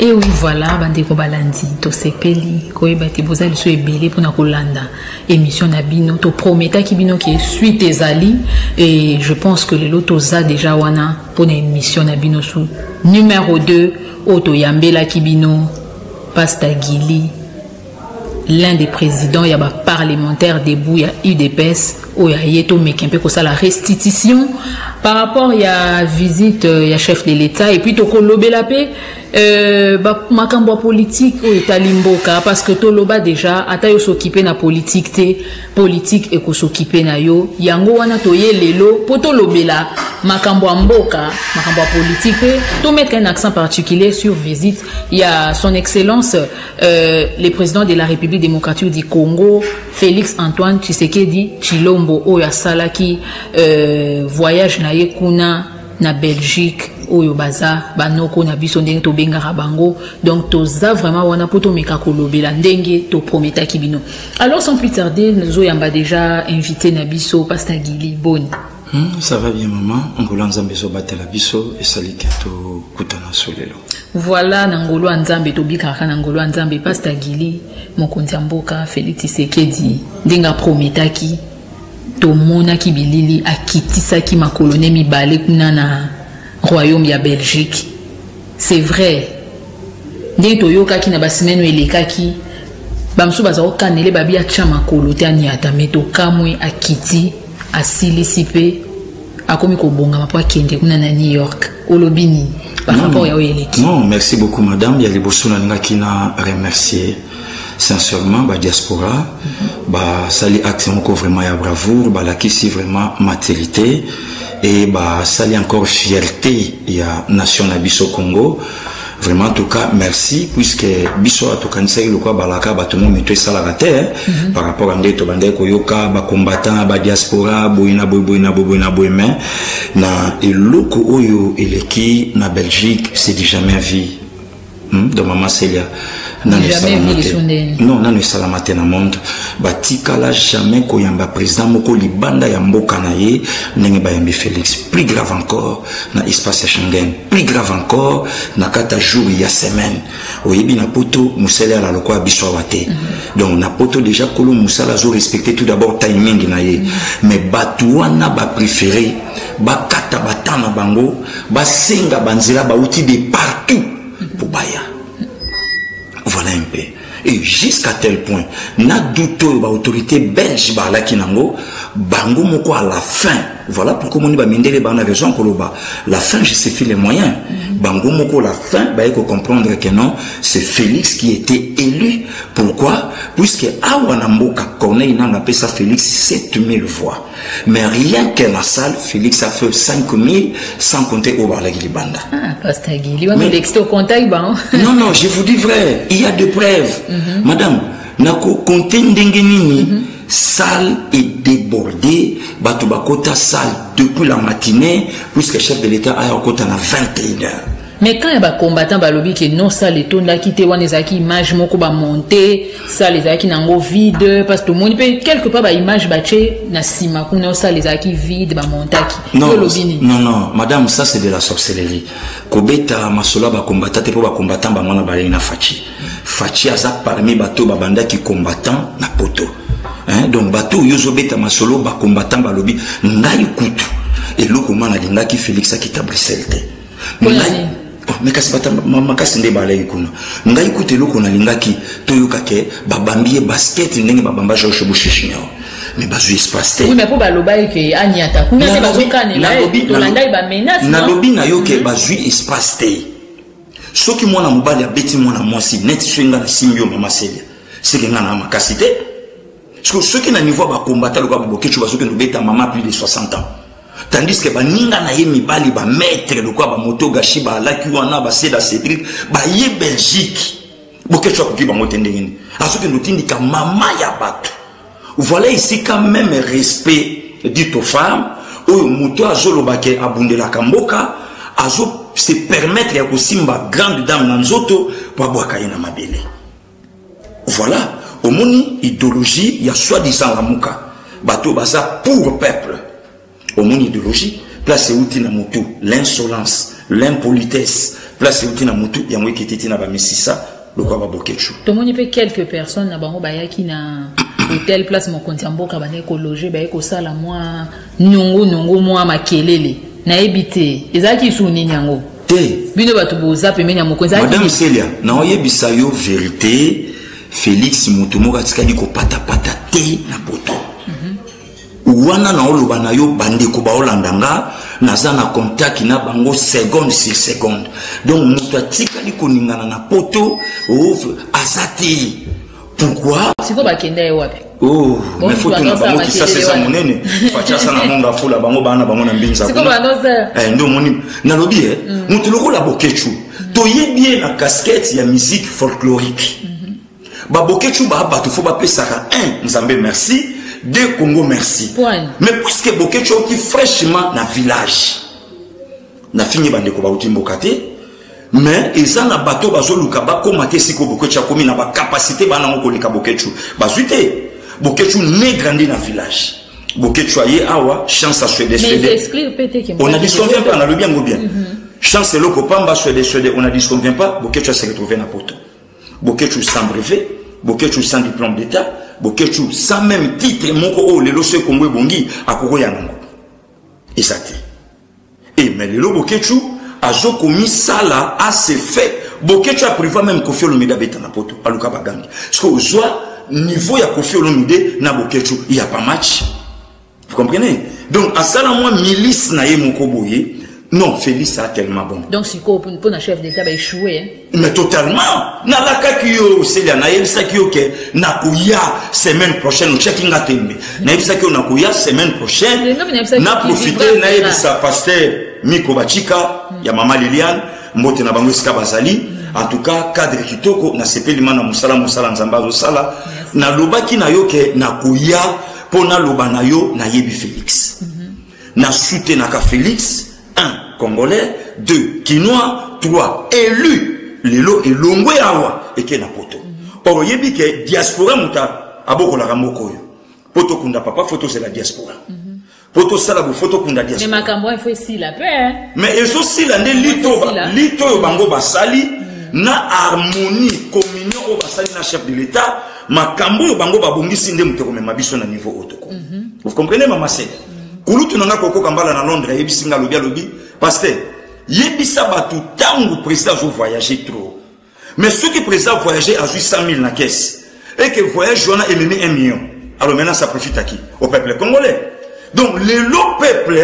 Et oui, voilà, bandeko balandi, to sepeli, koyebati bozali so ebele pour na kolanda émission na bino, to prometa ki bino qui est suite ezali, et je pense que les lotoza déjà wana pour na émission na bino sous numéro 2, Oto Yambela Kibino, Pasta Gili, l'un des présidents, il y a des parlementaires debout, il y a UDPS, il y a la restitution par rapport il y a visite, il y a chef de l'État, et puis toko lobé la paix, makambo politique au État limboka, parce que to loba déjà, ata yo s'occuper na politique et ko s'occuper na yo, yango wana toye lelo, poto lobé la, makambo mboka, makambo politique, to mettre un accent particulier sur visite, il y a son excellence, le président de la République démocratique du Congo, Félix Antoine Tshisekedi Tshilombo, oya salaki, voyage na ye kuna na Belgique, oyo baza banoko na biso ndenge to benga rabango, donc toza vraiment wana poto meka kolobela ndenge to prometa kibino. Alors sans plus tarder, nous yamba déjà invité na biso Pasteur Gili Boni. Ça va bien maman, ngolo nzambe zo batela biso esalika to kutana solelo. Voilà nangolo nzambe to bikaka nangolo nzambe Pasteur Gili mokonzi mboka Félix Tshisekedi ndinga prometaki to mona ki bilili akitisaki makolone mibale kuna na royaume ya Belgique. C'est vrai. Ndenge toyoka ki na basimeno elekaki bamsu baza okanele babi ya chama kolote aniata meto kamwe akiti asilisi pe akomi kobonga mapo akende kuna na New York olobini par rapport ya oyeleki. Non, merci beaucoup madame, ya liboso na nga kina remercier sincèrement ba diaspora ba sali acte moko vraiment ya bravoure ba lakisi vraiment maturité et bah sali encore fierté ya nation na biso Congo. Vraiment en tout cas merci puisque biso atokanisa le quoi balaka batomo meto sala la terre par rapport à ndeto bande koyoka ba combattant ba diaspora boina boina na eloko oyo eleki na Belgique c'est du jamais vu de maman Célia. Non, non, salamate na monde. Batika la jamais koyamba président moko libanda ya mboka na ye nenge bayambi Félix. Plus grave encore na espace Schengen. Plus grave encore na kata jour ya semaine. Oyebi na poto musala la lokwa biso wate. Donc na poto déjà kolo musala zo respecter tout d'abord timing na ye. Mais batuana ba préféré ba kata batana bango ba senga banzira ba outil de partout pour baya. Voilà un peu. Et jusqu'à tel point, na douto ba autorité belge ba la kinango, bango moko à la fin. Voilà pourquoi on ba mindele ba na raison koloba. La fin je sais fait les moyens. Bango moko la fin ba eko comprendre que non, c'est Félix qui était élu. Pourquoi? Puisque awana mboka Corneille n'a pas ça Félix 7000 voix. Mais rien que la salle, Félix a fait 5000 sans compter au bar la Gilibanda. Ah, Pasteur Gili, on a l'exto contact ba. Non non, je vous dis vrai, il y a des preuves. Madame, nako compter ndenge nini salle est débordée, bato bakota salle depuis la matinée puisque le chef de l'État a kota na 21h. Mais quand il y a des combattants balobi que non ça les tourne là qui te wan ezaki image moko ba monter, ça les aki nango vide parce que tout le monde peut quelque part ba image baché na sima kuna ça les aki vide ba montaki. Non, non, madame, ça c'est de la sorcellerie. Kobeta masola ba combattant te po ba combattant ba mona balé na fachi. Fachi aza parmi bato ba banda qui combattant na poto. Hein, donc bato yozo beta masolo ba combattant balobi ngai kutu. Et loko mana linga ki Félix akita Bruxelles te. Mais kasi bata makasi nde balai kuna ngai ikuti loko na lingaki toyoka ke babambi basket ndenge babamba Georges Bush junior mais bazui espace. Oui mais pour baloba ke aniata kuna te bazokane la to landai ba menace na lobi na yo ke bazui espace te soki mwana mobali abeti mwana mwasi net swinga na simbio mama Célia c'est que ngana makasi te soki na niveau ba combattre lokwa bokechu bazoki no beta mama plus de 60 ans. Tandis que baninga na ye mibali ba maître le quoi ba moto gashi ba la kiwana ba seda Cédric ba ye Belgique boke chwa ki ba motende ngini asoke notindi ka mama ya bato. Voilà ici quand même respect dit aux femmes oyo moto azolo bake abundela kamboka azo se permettre ya kosimba grande dame na nzoto po abwaka ye na mabele. Voilà au moni idéologie ya soi-disant ramuka bato baza pour peuple. Au mon idéologie, place outil na moto, l'insolence, l'impolitesse, place où tina mutu ya mwe kititi na ba misisa le quoi ba bokechu to moni pe quelques personnes na bango ba yaki na hôtel place mon konti mboka ba ne ko loger ba ko sala moi nongo moi makelele na ebité ezaki su nini yango te bino batu boza pe menya mokonzi madame Célia na oyebisa yo vérité Félix Mutumoka tikali ko pata te na poto wana na oloba na yo bandeko ba olandanga naza na contact na bango seconde sur seconde donc mutu atikali koningana na poto azati pourquoi siko bakenda ye wapi oh mais faut que na bango qui ça c'est ça monene facha ça na monga fula bango bana bango na mbinza siko banoza ndo moni na lobi mutu loko la bokechu to yebi na casquette ya musique folklorique ba bokechu ba batu fo ba pesaka nzambe merci de Congo merci mais puisque bokechu qui fraîchement na village na fini bandeko ba utimboka te mais eza na bato bazoluka bakomate siko bokechu akomi na ba capacité bana ngoko lika bokechu bazuite bokechu ne grandi na village bokechu aye awa chance à suédois on a dit qu'on vient pas na le bien go bien chance le kopamba suédois on a dit qu'on vient pas bokechu se retrouver na poto bokechu sans brevet bokechu sans diplôme d'état bokechu sans même titre moko o lelo se Congo bongi akoko ya nango exact et mais lelo bokechu azo komi sala a se fait bokechu a privé même Koffi Olomide beta na poto aluka bagangi parce que ozwa niveau ya Koffi Olomide na bokechu il y a pas match vous comprenez donc à ça moi milice na ye moko boye non Félix a tellement bon donc si ko pour na chef d'état ba échoué mais totalement na la kakio Célia na yebisa kio ke na kuya semaine prochaine au checking atembe na yebisa kio na kuya semaine prochaine na profiter na yebisa pasteur Miko Bachika ya mama Liliane mbote na bango sika bazali en tout cas cadre kitoko na sepeli mana musala nzambazo sala na lobaki na yo ke na kuya pona loba na yo na yebi Félix na soutenaka Félix 1 Congolais 2 Kinois 3 élu lelo elongwe awa eke na poto or yebi ke diaspora muta aboko la ramoko yo poto kunda papa photo c'est la diaspora poto sala bu photo kunda diaspora mais makambo il faut ici la paix mais eso sila nde lito bango basali na harmonie communion o basali na chef de l'état makambo yo bango babongisi nde muteko mema biso na niveau otoko vous comprenez mama c'est kulutu nanga koko kambala na Londres yebisinga lobi pasteur yebisa batu tangu président zo voyager trop mais ceux qui président voyager a 800 000 na caisse et que voyage joana et même 1 million alors maintenant ça profite à qui au peuple congolais donc le peuple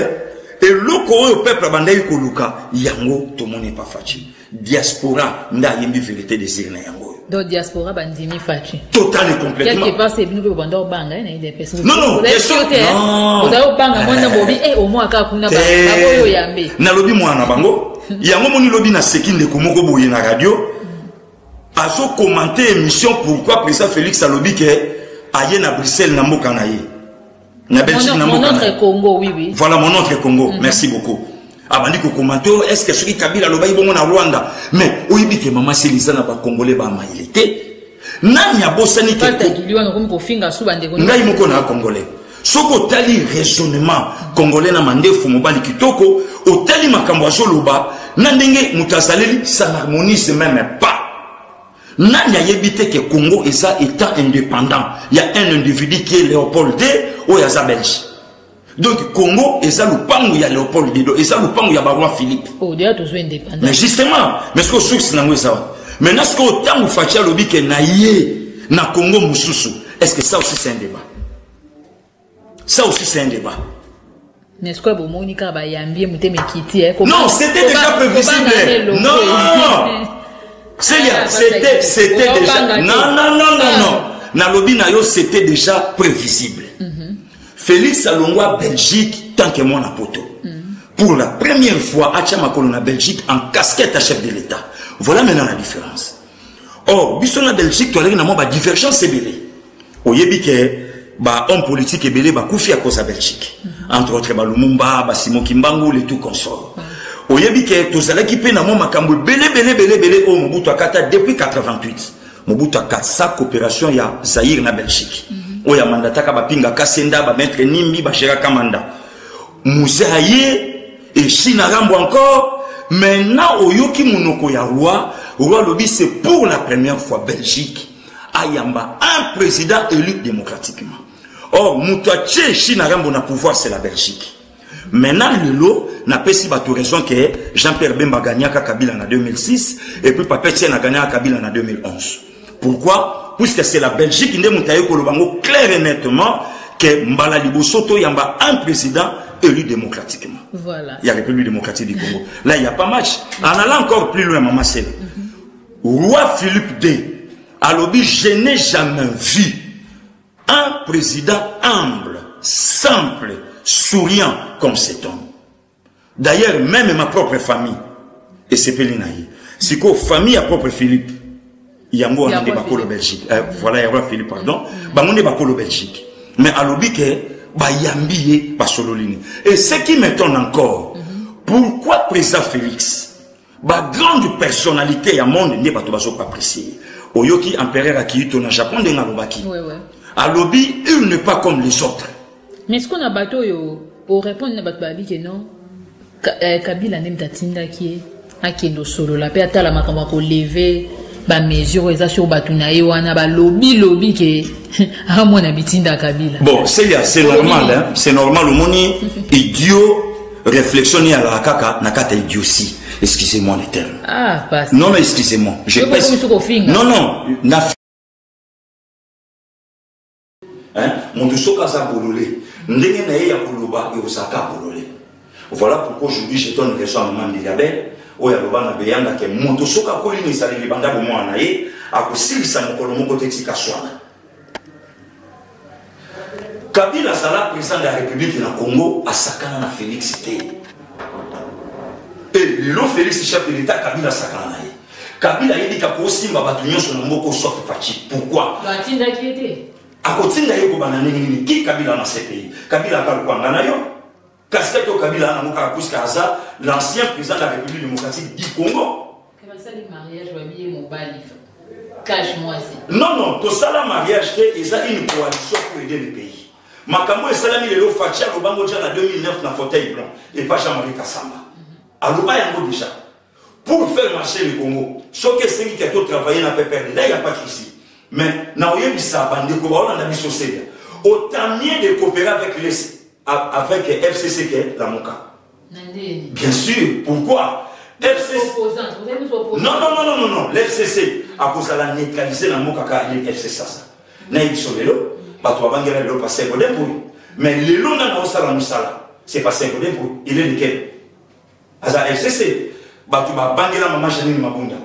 et le peuple bandai koluka yango to moni pas fachi diaspora nda yembi vérité désir na yango donc diaspora bandimi fachi total et complètement quelque part c'est venu que bando banga na des personnes non vous avez banga mona bobi au moins aka kuna banga boyo yambe na lobi mwana bango yango moni lobi na sekinde ko moko boye na radio azo commenter émission pourquoi président Félix alobi ke aye na Bruxelles na mboka na ye na Belgique na mboka mon autre Congo oui voilà mon autre Congo merci beaucoup abandi ko commenter est-ce que celui Kabila loba ibongo na Rwanda mais oyibike mama Célisa na ba congolais ba mailité nani abosani ke ko finga suba ndeko ngai moko na congolais soko tali raisonnement congolais na mandefu mobali kitoko otali makambo azoloba na ndenge mutazaleli ça n'harmonise même pas nani ayebite ke Congo eza état indépendant il y a un individu qui est Léopold II ou ya Belge donc Congo eza lupango ya Léopold II eza lupango ya Baron Philippe oh déjà tous indépendants mais justement mais ce que source nango eza maintenant ce que autant facha lobi ke na ye na Congo mususu est-ce que ça aussi c'est un débat ça aussi c'est un débat n'est-ce que bon monika ba yambie muteme kiti non c'était déjà prévisible non Célia, c'était déjà non. Na lobby na yo c'était déjà prévisible. Félix Alongwa Belgique tant que moi na poto. Pour la première fois à Tchamakolo na Belgique en casquette à chef de l'État. Voilà maintenant la différence. Or, biso na Belgique to na mo ba divergence ebele. Oyebi ke ba homme politique ebele ba kufi à cause à Belgique. Entre autres ba Lumumba, ba Simon Kimbangu les tout consorts. Oyebi ke tozalaki pe na mo makambo belé o Mobutu akata depuis 88 Mobutu akatsa coopération ya Zaïre na Belgique oya mandataka ba pinga kasenda ba maître Nimbi ba Gérard Kamanda Mouzaïe et China Rambo encore Maintenant, au yoki monoko ya roi lobby c'est pour la première fois Belgique. Ayamba, un président élu démocratiquement. Or, Moutache, Chine a pouvoir, c'est la Belgique. Maintenant, le lot n'a pas si bateau raison que Jean-Pierre Bemba gagné à Kabila en 2006 et puis Papa Etienne a gagné à Kabila en 2011. Pourquoi? Puisque c'est la Belgique qui est clair et nettement que Mbala Libosoto yamba un président élu démocratiquement. Voilà. Il y a la République démocratique du Congo. Là, il n'y a pas match. En allant encore plus loin, Maman Sela. Roi Philippe II, à l'objet, je n'ai jamais vu un président humble, simple, souriant comme cet homme. D'ailleurs, même ma propre famille, et c'est Pelinaï, c'est qu'aux familles à propre Philippe, il y a un débat pour la Belgique. Voilà, il y a roi Philippe, pardon. Il y a un débat pour la Belgique. Mais à l'objet, il y a Sololini. Et ce qui m'étonne encore, pourquoi président Félix, grande personnalité à monde n'est pas apprécié. Oyoki empereur Akihito na Japon de Nalobaki. À lobby, il n'est pas comme les autres. Mais est-ce qu'on a bateau pour répondre à Batbabi que non? Kabila n'aime tatinda qui est Akendo solo la paix à la makamba pour lever ba mesure eza sur batunaye wana ba lobby que à mon habitinda Kabila. Bon, c'est normal hein, c'est normal au moni idiot réflexion à la kaka na kata idiotie. Excusez-moi les termes. Ah, pas non, mais excusez-moi. Je pèse. Non, na hein, mon douceau kaza bololé. Ndenge na ya koloba et osaka bololé. Voilà pourquoi aujourd'hui je donne raison à maman Miriabel. Oya loba na beyanda ke mon douceau ka kolini sali libanda bo mo anaye akosilisa mokolo moko tetika swana. Kabila sala président de la République na Congo asakana na Félix T. Et le Félix chef de l'État Kabila sakana. Kabila il dit qu'à Simba batunyo son mboko sauf Fachi. Pourquoi? Batinda qui était. À côté de ko banane nini qui Kabila dans ces pays. Kabila ka ko ngana yo. Casquette au Kabila na moka puisque Aza l'ancien président de la République démocratique du Congo. Comment ça les mariages va bien mon bali. Cache-moi ici. Non, tout ça la mariage que ils a une coalition pour aider le pays. Makambo et salami le Fachi au bango en 2009 na fauteuil blanc et pas Jean-Marie Kassamba. Alors, déjà, pour faire marcher le Congo, ce que c'est qui a travaillé dans le PPR, là, il n'y a pas de souci. Mais, on a autant mieux de coopérer avec FCC que la MOCA. Bien sûr, pourquoi FCC. Non, l'FCC, à cause de la neutraliser la MOCA, car il y a FCC. Mais le lot n'a pas de c'est pas 5 il est lequel? Aza FCC,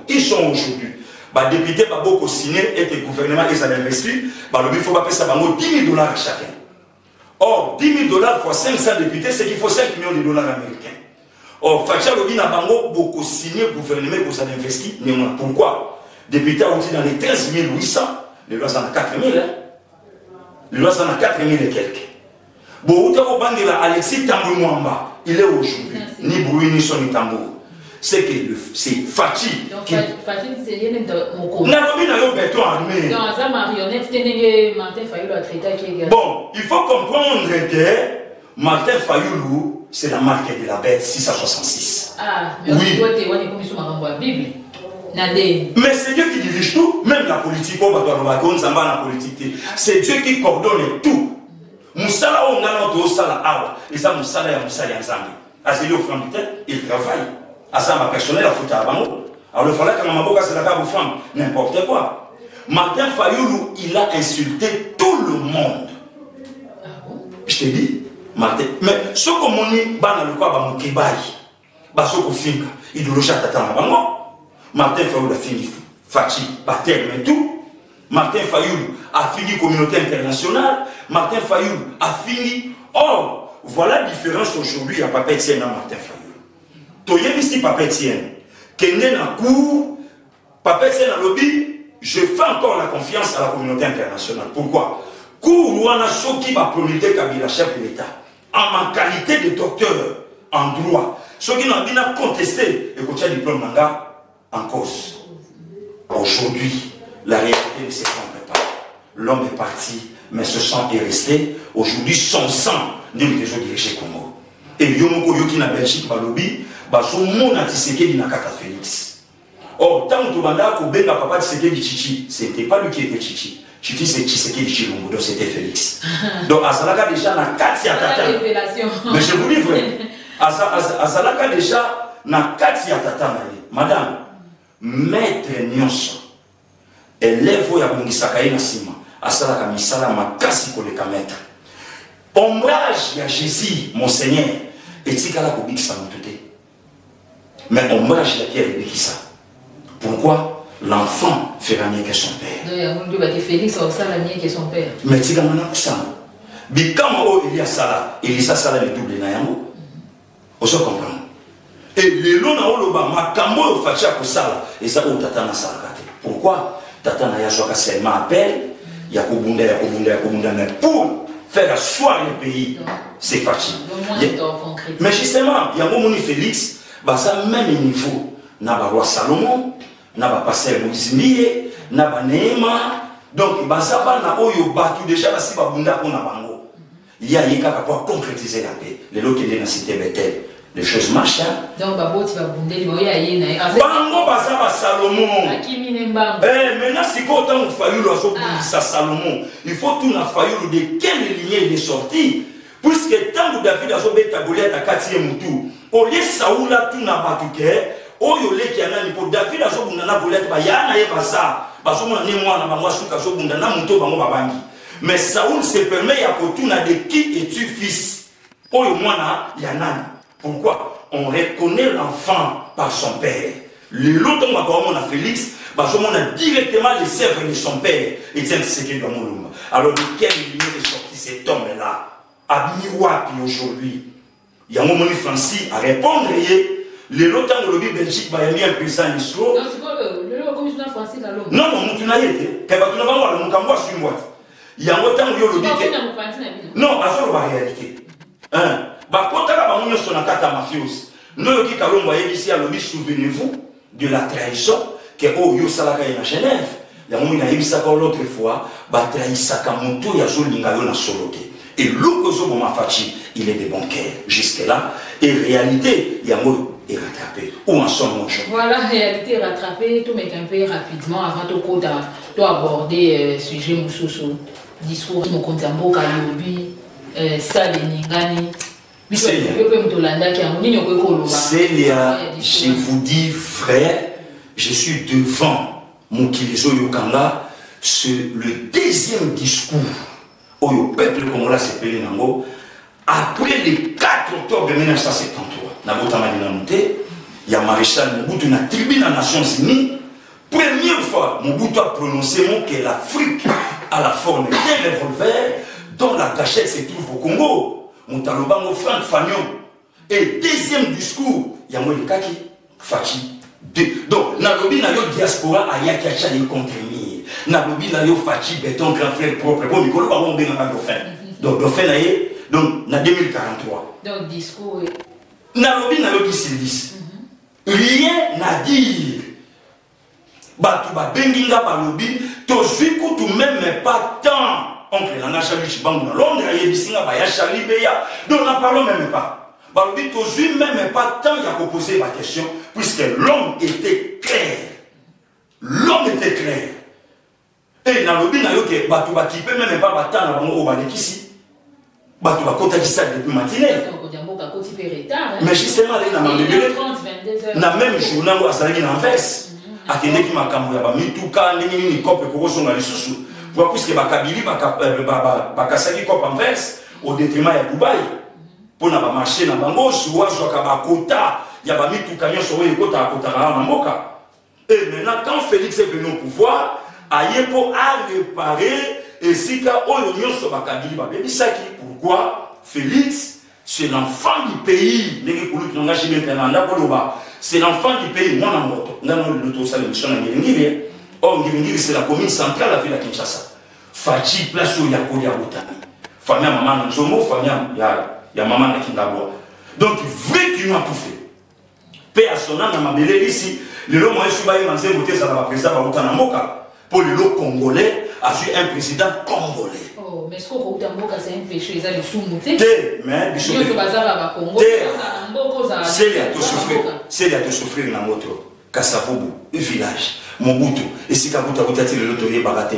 ils sont aujourd'hui. Les députés ont signé et le gouvernement les a investis. Il faut pas payer ça 10 000 $ chacun. Or, 10 000 $ fois 500 députés, c'est qu'il faut 5 millions de dollars américains. Or, Facha Lobi n'a pas beaucoup signé le gouvernement pour ça investir. Pourquoi? Députés ont dit dans les 13 800, les lois en a 4 000. Les lois en a 4 000 et quelques. Bon, Alexis Tambou Mwamba, il est aujourd'hui, ni bruit ni son ni tambour. C'est que c'est Fachi. Donc, Fachi, c'est lié même mon cours. N'a pas mis dans le béton armé. Dans sa marionnette, c'était Martin Fayoulou a traité qui est. Bon, il faut comprendre que Martin Fayoulou, c'est la marque de la bête 666. Ah, mais oui. Toi, tu es comme sur ma Bible. Mais c'est Dieu qui dirige tout, même la politique. C'est Dieu qui coordonne tout. Moussala on a notre sala awa et ça Moussala ya Moussala Nzambi azeli au fond il travaille à ça ma personnel à foutre à bango alors il fallait que ma maboka c'est la carte femme n'importe quoi. Martin Fayoulou il a insulté tout le monde. Ah bon? Je te dis Martin mais ce que mon ni bana le quoi ba mukibai ba soko finka il doit le chatata na bango. Martin Fayoulou a fini Fachi par terre mais tout. Martin Fayoulou a fini communauté internationale. Martin Fayoulou a fini. Or, voilà la différence aujourd'hui à Papa Etienne et Martin Fayoulou. Toyez ici Papa Etienne. Kende na cour, Papa Etienne a lobby, je fais encore la confiance à la communauté internationale. Pourquoi? Cour Wana Soki va promulguer Kabila, chef de l'État, en ma qualité de docteur en droit. Ceux qui n'ont pas contesté, et qui ont diplôme en cause. Aujourd'hui, la réalité ne se trompe pas. L'homme est parti, mais ce sang est resté. Aujourd'hui, son sang n'est pas dirigé Congo. Et Yomoko Yoki na Belgique, Balobi, bazomona Tshisekedi na kaka Félix. Or tant que Tobanda Kobenga papa Tshisekedi Chichi, c'était pas lui qui était Chichi. Chichi c'est Tshisekedi Chilombo, donc c'était Félix. Donc Azalaka déjà na kati ya tata. Mais je vous dis vrai. Azalaka déjà na kati ya tata. Madame, maître nyonso élève ya bongisaka na sima. Azalaka misala makasi koleka maître. Ombrage ya Jésus, mon Seigneur, et tikala kobikisa motuté. Mais ombrage ya Pierre ebikisa. Pourquoi l'enfant fera mieux que son père? Félix a mieux que son père. Mais tika mana kusama. Bikama o Elia Sala, Elisa Sala le double na yango. Oso comprendre. Et le long na oloba makambo o facha ko sala, et ça o tata na sala kate. Pourquoi? Tata na ya soka seulement appel, ya kobunda mais pour faire asseoir le pays, c'est facile. Mais justement, il y a un moment Félix, ça même niveau, na ba roi Salomon, na ba pasteur Moïse Ndiye, na ba Néhéma, donc ça ba na oyo batu déjà basi ba bunda pour na bango. Il y a yeka pour concrétiser la paix. Les lots qui est dans la cité Bethel, les choses marchent. Donc babo tu vas bunda li boya yena. Bango basa ba Salomon. Akimi nemba. Maintenant si quand on faillu lo so ça Salomon, il faut tout na faillu de quelle lignée il est sorti. Puisque tant que David a sobeta Goliath à 4e mutu, au lieu Saoula tout na batuke, oyo le ki anani pour David a sobunda na Goliath ba yana ye basa, ba so mona ni mwana ba mwasuka sobunda na muto bango babangi. Mais Saoul se permet ya kotuna de qui es-tu fils? Oyo mwana ya nani? Pourquoi? On reconnaît l'enfant par son père. Le lot on va voir mon Félix, ba so mona directement les serveurs de son père, Etienne Tshisekedi Bamolumba. Alors de quelle lumière est sorti cet homme là? Abimiwapi aujourd'hui. Il y a un moment Francis à répondre. Le longtemps de l'objet Belgique va y un président Isro. Non, c'est pas le commissaire Francis là. Non, non, tu n'as pas été. Tu n'as pas voir le Moukambois sur moi. Il y a un autant de l'objet. Non, pas sur la réalité. Bah, quand tu as un sur la carte mafiose, nous qui allons voir ici à l'objet, souvenez-vous de la trahison que Oyo Salaka est à Genève. Il y a un moment qui a eu l'autre fois, bah, trahissaka moto ya zolinga yo na soloté. Et l'Okozo Mafachi, il est des banquiers jusque-là. Et réalité, Yango est rattrapé. Où en sommes-nous? Voilà, réalité rattrapée. Tout met un peu rapidement avant de aborder le sujet Moussoussou. Discours, mon compte en boca, Yobi, Saleningani. Célia, je vous dis, frère, je suis devant Moukilizo Yokanga, le deuxième discours. Au peuple congolais s'est payé après le 4 octobre 1973, il y a maréchal Mobutu dans la tribune des Nations Unies. Première fois, Mobutu a prononcé que l'Afrique a la forme d'un revolver dont la cachette se trouve au Congo. Moutalobango Franck Fagnon. Et deuxième discours, il y a Moïkaki Fachi. Donc, Nalobi na yo diaspora a Yakiacha y contre-mis. Nalobi na yo Fachi béton grand frère propre. Bon, Nicolo Baron Benga Dauphin. Donc, Dauphin na ye, donc, na 2043. Donc, discours. Nalobi na yo 10. Rien à dire. Batu ba benginga balobi, to zwiku tu même pas tant. Oncle Nana Charlie Chibangu na Londres, Yebisinga ba ya Charlie Beya. Donc, n'en parlons même pas. Balobi to zwi même pas tant ya poser la question, puisque l'homme était clair. L'homme était clair. Et Nalobi na yo ke batu ba kipe même pas bata na bango obalekisi. Batu ba kota kisa depuis matinée. Mais justement na même journal où asalaki na verse. Atendeki makambo ya ba mituka nini kope ko songa lisusu. Pour puisque bakabili bakasaki kope en verse au détriment ya Dubaï. Pour na ba marché na bango suwazo ka ba kota ya ba mituka nyonso oyo kota kota na mboka. Et maintenant quand Félix est venu au pouvoir, Ayepo a réparé et sika oyo nyonso bakabili ba bebisaki. Pourquoi? Félix, c'est l'enfant du pays. C'est l'enfant du pays. Moi, c'est la commune centrale de la ville de Kinshasa. Fachi, place où il y a Kodia Boutani. Famille à maman Nzomo, famille à maman à Kindabwa. Donc, vrai qu'il a tout fait. Paix à son âme, ma belle ici. Le lot, moi, je suis baillé, ça va président Baouta Namoka. Pour le lot congolais, a su un président congolais. Oh, mais ce qu'on c'est un péché, ils ont le sous mouté. Mais c'est à tout souffrir dans notre Kassavubu, le village, Mobutu, et si Kabuta Butati le loto Barate,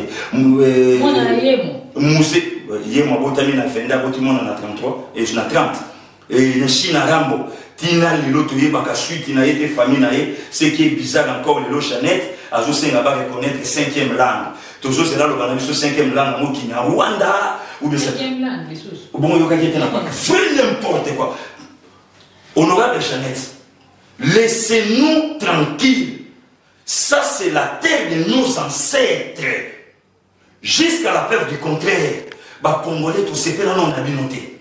Mousé, Yemo Botami na Fenda, Botimon en a 33, et je n'ai 30. Et le Chine à Rambo, Tina le loto Bakasui, Tina été famille, ce qui est bizarre encore, le Chanette, à José n'a pas reconnaître 5e langue. Toujours c'est là le Banami sur 5e langue, au Kenya, Rwanda, ou de 5e langue, les sous. Bon, il y a quelqu'un qui n'a pas fait n'importe quoi. Honorable Chanette, laissez-nous tranquilles. Ça, c'est la terre de nos ancêtres. Jusqu'à la preuve du contraire, les Congolais, tout ce que là, on a bien noté.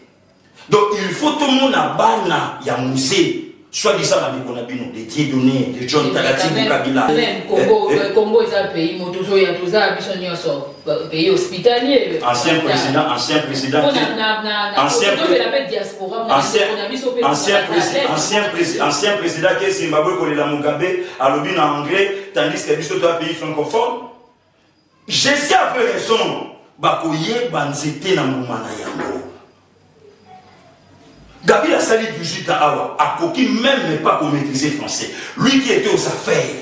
Donc, il faut tout le monde à Bana, il y a un musée. Soit disant, on a bien des Dieudonné, de John Tagati, de Kabila. Congo est un pays, il y a tous un pays hospitalier. Ancien président. Ancien président qui est Zimbabwe, qui est la Mugabe, à l'objet en anglais, tandis que c'est un pays francophone. Jésus avait raison. Bakoye banzete na mumana yango. Gabi a sali 18 ans à Koki même pas pour maîtriser français. Lui qui était aux affaires.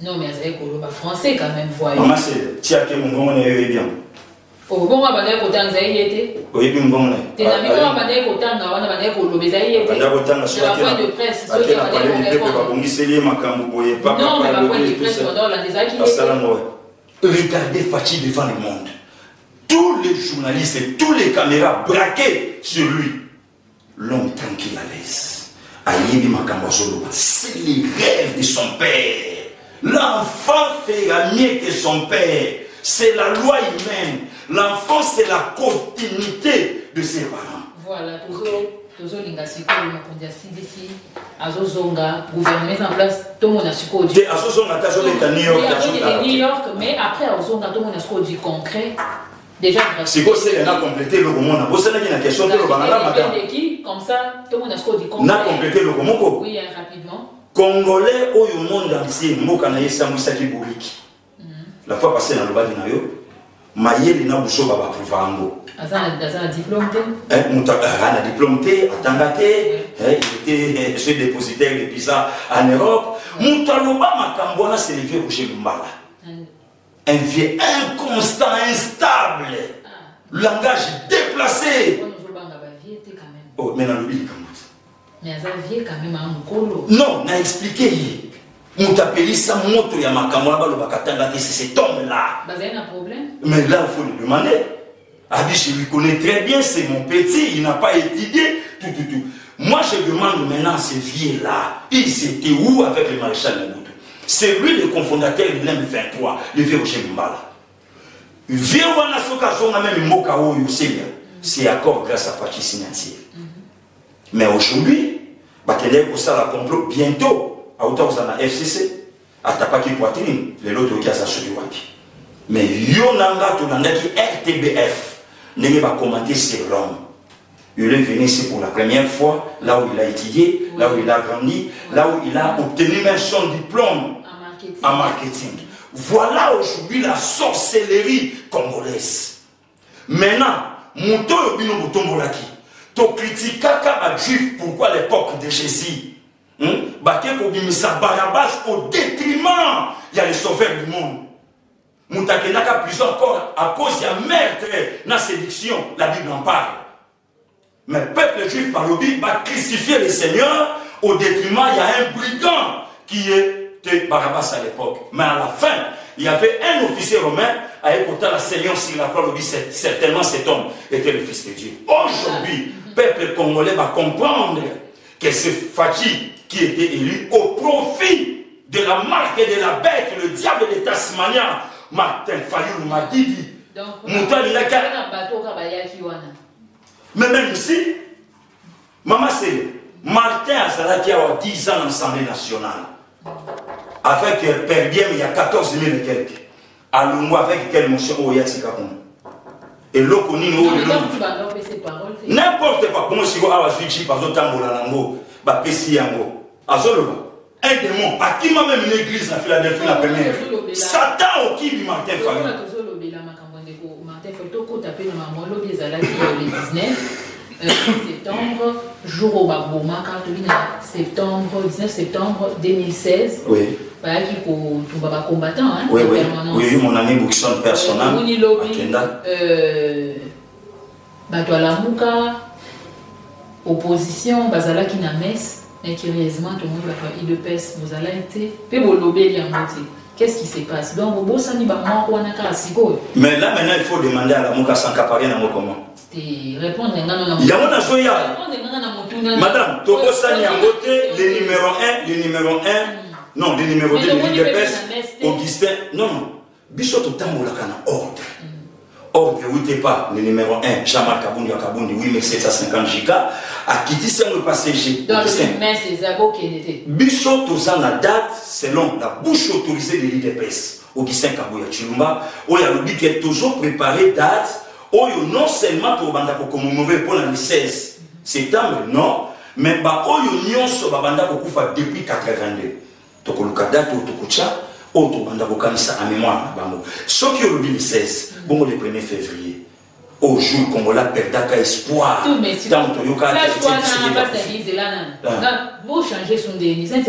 Non mais c'est français quand même voyez. Maman c'est tiake mon est bien. Oh bon on va aller au temps zaï était. Oui bien bon. Tes amis on va aller au temps on va aller au lobezaï était. On va au temps sur la point de presse ceux qui va aller au peuple va bongiseli makambo boye pas. Non mais la point de presse on dans les acquis. Regardez Fachi devant le monde. Tous les journalistes et tous les caméras braquées sur lui. L'homme tranquille à l'aise. Ayebi Makambazolo, c'est les rêves de son père. L'enfant fera mieux que son père. C'est la loi humaine. L'enfant, c'est la continuité de ses parents. Voilà, toujours l'ingasiko, le CDC, Azozonga, gouvernement en place, tout le monde a su dire. Azozonga, tu as New York. New York, mais après Azozonga, tout le monde a su dire concret. Déjà, c'est quoi c'est qu'on a complété le roman. Vous savez qu'il y a une question de madame. Comme ça, tout le monde a ce qu'on dit. On a complété le roman. Oui, rapidement. Congolais au monde entier, Mokanaye Samoussaki Bourik. La fois passée dans le bas de Nayo, Maïe n'a bouché Baba Pouvango. Un diplôme. Un diplôme, il était chez dépositaire de Pisa en Europe. Moutaloba Makambona s'est levé au chez Lumbala. Un vieux inconstant, instable. Langage déplacé. Oh, mais dans le billet, mais ça vient quand même à Mukolo. Non, on a expliqué. On t'appelle ça moto ya makamwa ba lo bakatanga c'est cet homme là. Bah il y a un problème. Mais là il faut lui demander. Abi je lui connais très bien, c'est mon petit, il n'a pas étudié tout. Moi je demande maintenant ce vieux là, il était où avec le maréchal Mobutu? C'est lui le cofondateur de l'M23, le vieux Roger Mbala. Vieux wana soka zonga même moka oyo c'est accord grâce à Fachi Signature. Mais aujourd'hui, ça la complot bientôt à Ottawa FCC, à Tapaki Poitrine, les autres qui a sa mais Yonanga Tonanga qui RTBF n'est pas commenté sur l'homme. Il est venu ici pour la première fois, là où il a étudié, là où il a grandi, là où il a obtenu même son diplôme en marketing. Voilà aujourd'hui la sorcellerie congolaise. Maintenant, Mouto Yobino Mutombolaki. Tu critiques à Juif pourquoi l'époque de Jésus Barabas au détriment il y a les sauveurs du monde. Moutakenaka plus encore à cause de la meurtre dans la séduction, la Bible en parle. Mais le peuple juif par le Bible va crucifier le Seigneur au détriment, il y a un brigand qui était Barabas à l'époque. Mais à la fin, il y avait un officier romain à écouter la Seigneur sur la croix, certainement cet homme était le fils de Dieu. Aujourd'hui, le peuple congolais va comprendre que c'est Fachi qui était élu au profit de la marque et de la bête, le diable de Tasmania, Martin Fayou m'a dit. Mais même ici, maman c'est Martin Azalaki a 10 ans à l'Assemblée nationale. Avec Père Diem, il y a 14 000 et quelques. À Lungu, avec quel monsieur Oyatsi Kapon. Et l'autre, n'importe quoi. Comment si vous avez switché par d'autres temps, bah, Pessi Yango. Azoloba. Un démon. À qui m'a même une église à Philadelphie la première. Satan au qui lui Martin Fayou. le 19 septembre, jour au Baboma, quand tu septembre, 19 septembre 2016. Oui. Qui pour combattant, hein, oui, oui. Oui, mon ami Boukson personnel. Bato Alamuka, opposition, Bazala qui n'a messe, mais curieusement, tout le monde va faire IDPS, vous allez été, puis vous l'obéissez en moitié. Qu'est-ce qui se passe? Donc, vous savez, mais là, maintenant, il faut demander à Alamuka sans caparer dans comment. Répondre à madame, Togo Sani a voté le numéro 1, non, le numéro 2 de l'IDPS, Augustin, non, Bissot Tambola Kana, ordre. Ordre, oui, t'es pas le numéro 1, Jean-Marc Kabundi, 8750 giga, à Kitty Sem le passager. Dans le mais c'est Zabo qui était. Bissot Tozan la date, selon la bouche autorisée de l'IDPS, Augustin Kabouya Chilumba, où il y a le but qui est toujours préparé date, où non seulement pour Banda pour commémorer pour le 16 septembre, non, mais où il y a Banda pour Koufa depuis 82. Tokoluka date ou Tokucha, ou Tobanda pour Kanisa en mémoire. Ce qui est le 16, bon le 1er février, au jour qu'on a perdu espoir. Tout, mais si vous changez son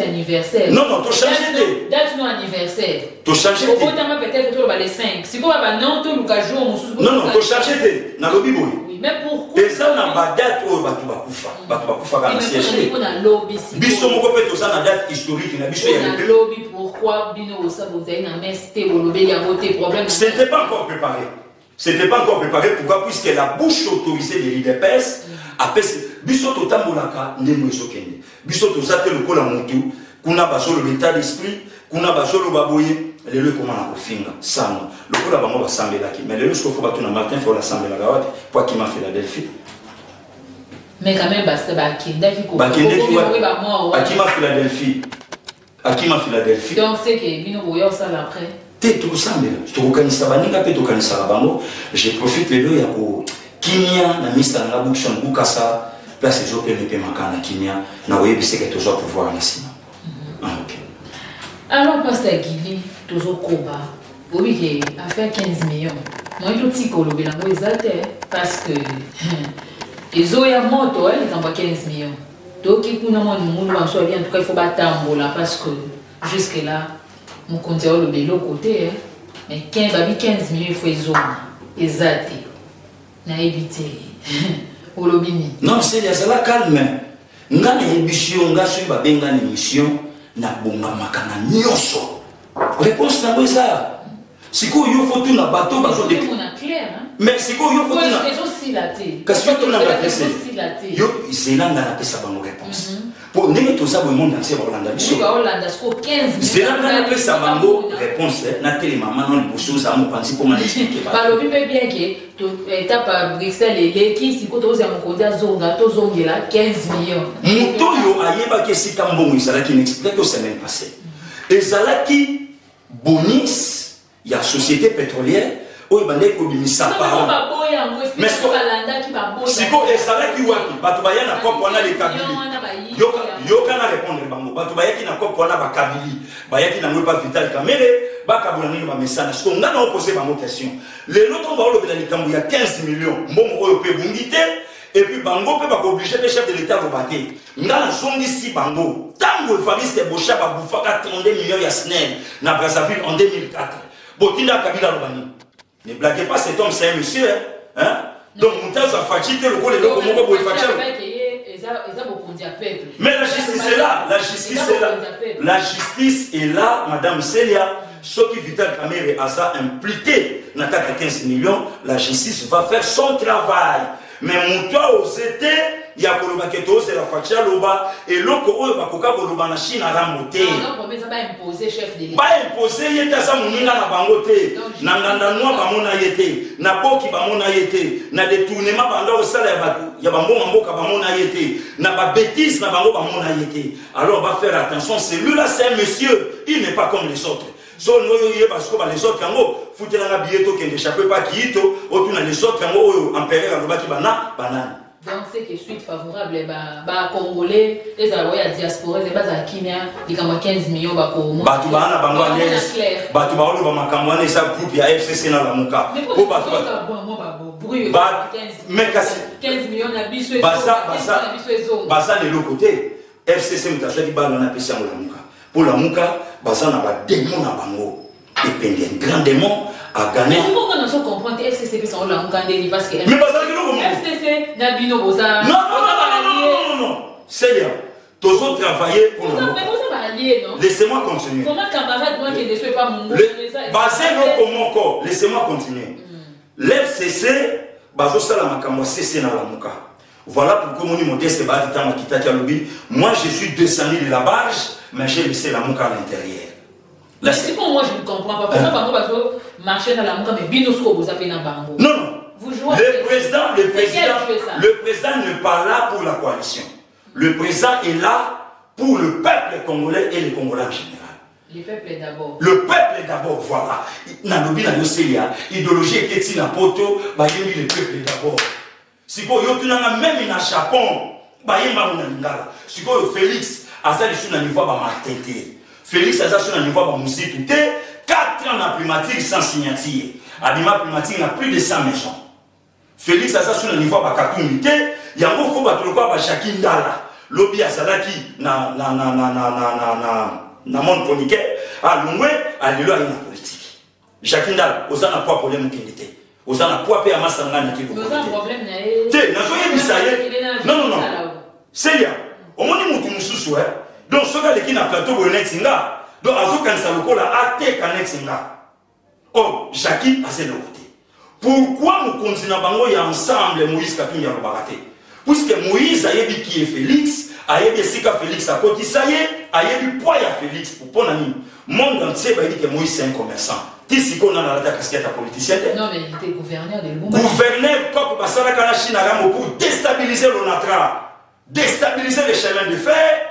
anniversaire. Non, non, tu changé. Date non anniversaire. Tu changé. Peut-être les 5. Si vous avez non, tu le jour. Non, non, tu changé. Na lobby boy. Oui, mais pourquoi? Et ça n'a pas date où Batu Bakoufa. Batu Bakoufa dans le siège. Biso moko peut to ça na date historique na biso ya lobby. Pourquoi Bino Osa vous avez un MST ou le a voté problème? C'était pas encore préparé. C'était pas encore préparé. Pourquoi? Puisque la bouche autorisée de l'IDPS a fait Biso Totambolaka Nemoso Kende. Biso Tozate le Kola Moutou, Kuna Basolo l'état d'esprit, Kuna Basolo Baboye, les deux comment on a finga, Sam, le Kola Bango va s'embêter là. Mais les deux ce qu'il faut battre Martin, il faut l'assembler là, pour qui m'a fait la Delphi. Mais quand même, basta Bakinde qui coupe. Bakinde qui va. Qui m'a fait la Delphi. À qui m'a Philadelphie. Donc c'est que Bino Boya ça après. T'es tout ça mais je te reconnais ça baninga pe to kanisa la bango. Je profite le ya ko kimia na mista na bouchon bukasa place les open pe makana kimia na webi c'est que toujours pouvoir na sima. OK. Alors pasteur Guili toujours koba. Oui que affaire 15 millions. Moi tout petit ko lobela ngo ezate parce que ezoya moto ils envoient 15 millions. Donc, il faut en tout cas, il faut battre parce que jusque-là, on continue de l'autre côté. Mais 15 millions, il faut les zones. Exact. Na éviter. Au lobby. Non, c'est la calme. Nous avons une émission, nous avons une émission, nous avons une émission. Réponse à ça. Si vous avez tout dans le bateau, mais si vous avez tout dans le bateau, c'est là que vous réponse. Pour nous, tout ça, le monde entier va Hollande. C'est là que ça va réponse. Nathalie, maman, non, les choses à mon pensée, comment l'expliquer. Le but bien que étape à Bruxelles et qui si vous avez un code à Zonga, 15 millions. Moutoyo a yéba que c'est un bon, il qui n'explique que c'est même passé. Et ça là qui bonus. Il y a société pétrolière où il y a des commissaires par an. Mais si vous avez qui wapi, batubaya na kopo na le kabili. Yoka na répondre bango. Batubaya qui na kopo na ba kabili. Baya qui na mwepa vital kamere, ba kabula ni ba message. Parce qu'on a posé bango question. Les autres va le likambu il y a 15 millions. Mbongo oyo pe bungité et puis bango peut pas obliger le chef de l'état de bater. Ngala zongi si bango. Tango Evariste Bocha ba bufaka 32 millions ya SNEL na Brazzaville en 2004. Botinda Kabila Lobani. Ne blaguez pas, cet homme, c'est un monsieur. Hein? Donc, Moutaz a fatigué le coup de l'eau, comment vous mais la justice est là. La justice est là. La justice est là, Madame Célia. Ce qui Vital Kamerhe a ça impliqué dans 15 millions, la justice va faire son travail. Mais Moutoua aux étés, il y a Koloba Keto, c'est la Fatia Loba, et l'autre, il y a Bakoka Koloba na Chine à Ramoté. Non, mais ça va imposer, chef de l'État. Pas imposer, il y a ça, Mouninga na Bangoté, na Ngandanoa Bamona Yete, na Boki Bamona Yete, na détournement Banda au Sala il y a Bambo Mamboka Bamona Yete, na ba bêtise na Bango Bamona Yete. Alors, on va faire attention, celui-là, c'est un monsieur, il n'est pas comme les autres. So parce que les autres foutent la billetto qui n'échappe pas qui autour les autres empereur banane. Donc c'est que suite favorable bah congolais les la diaspora les bas à Kenya il y a 15 millions ba ko batu bana bango batu ba lo ba makambo na ça groupe ya FCC na la muka pour batu bruit. Mais 15 millions d'habits. Basa de l'autre côté. FCC mutacha di balo na pesa mo la muka. Pour la muka, basa na ba démon na bango. Et pendant un grand démon a gagné. Mais comment on se comprend que FCC pesa mo la muka ndeli parce que mais basa que non FCC na bino boza. Non. C'est toujours travailler pour la muka. Laissez-moi continuer. Comment camarade moi qui ne suis pas mon basé comment corps. Laissez-moi continuer. L'FCC bazo sala makambo CC na la muka. Voilà pourquoi mon modeste moi je suis descendu de la barge, mais j'ai laissé la mouka à l'intérieur. Mais c'est pour moi je ne comprends pas. Pourquoi Bango Bazo marcher dans la mouka, mais Binosko vous appelez dans Bango? Non. Vous jouez le président n'est pas là pour la coalition. Le président est là pour le peuple congolais et les Congolais en général. Le peuple d'abord. Le peuple d'abord, voilà. Nalobi na yoseya, idéologie qui est na poto, ba yemi le peuple d'abord. Si vous avez même un Japon, si vous avez Félix, Azali sur un niveau de matete. Félix Azali sur un niveau de musique. 4 ans de primature sans signature. Abima primature n'a plus de 100 maisons. Félix Azali sur un niveau de katumite. Il y a un peu de Jacques Ndala. Lobby Azalaki na monde ponique. À l'oué, à l'élo à une politique. Jacques Ndala, aux ans à quoi problème de aux gens à quoi payer à Massanga n'a-t-il pas problème non. C'est bien. Au moins, nous sommes sous donc, ce gars qui n'a plateau pour Nexinga, donc, Azokan Salokola a été Kanexinga. Oh, Jackie a ses deux côtés. Pourquoi nous continuons à ensemble Moïse Katou Yalobaraté? Puisque Moïse a dit qui est Félix, a dit Sika Félix à côté, ça y est, a dit poids à Félix pour ton ami. Monde entier va dire que Moïse c'est un commerçant. Si on a la casquette à politicien. Non, mais il était gouverneur de Lumumba. Gouverneur, comme Basara Kanachina pour déstabiliser l'ONATRA, déstabiliser les chemins de fer,